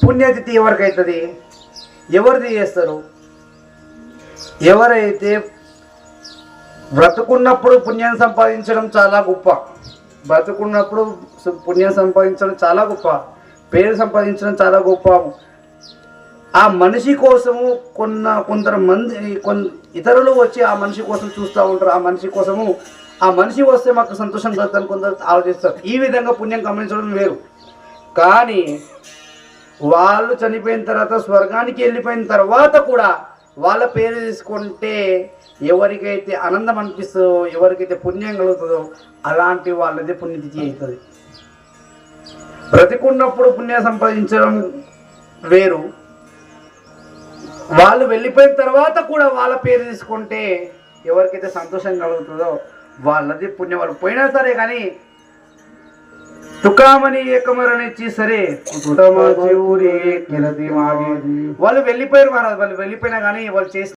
పుణ్యతిథి ఎవరికైతుంది? ఎవరిది చేస్తారు? ఎవరైతే బ్రతుకున్నప్పుడు పుణ్యం సంపాదించడం చాలా గొప్ప, బ్రతుకున్నప్పుడు పుణ్యం సంపాదించడం చాలా గొప్ప, పేరు సంపాదించడం చాలా గొప్ప. ఆ మనిషి కోసము కొందరు ఇతరులు వచ్చి ఆ మనిషి కోసం చూస్తూ ఉంటారు. ఆ మనిషి కోసము ఆ మనిషి వస్తే మాకు సంతోషం కలుగుతుంది కొందరు ఆలోచిస్తారు. ఈ విధంగా పుణ్యం గమనించడం వేరు. కానీ వాళ్ళు చనిపోయిన తర్వాత స్వర్గానికి వెళ్ళిపోయిన తర్వాత కూడా వాళ్ళ పేరు తీసుకుంటే ఎవరికైతే ఆనందం అనిపిస్తుందో, ఎవరికైతే పుణ్యం కలుగుతుందో అలాంటి వాళ్ళదే పుణ్యతిథి అవుతుంది. బ్రతికున్నప్పుడు పుణ్యం సంపాదించడం వేరు, వాళ్ళు వెళ్ళిపోయిన తర్వాత కూడా వాళ్ళ పేరు తీసుకుంటే ఎవరికైతే సంతోషం కలుగుతుందో వాళ్ళది పుణ్యం. వాళ్ళు పోయినా సరే కానీ తుకామని ఏకమరణిచ్చి సరే వాళ్ళు వెళ్ళిపోయారు మహారాజ్. వాళ్ళు వెళ్ళిపోయినా కానీ వాళ్ళు చేసిన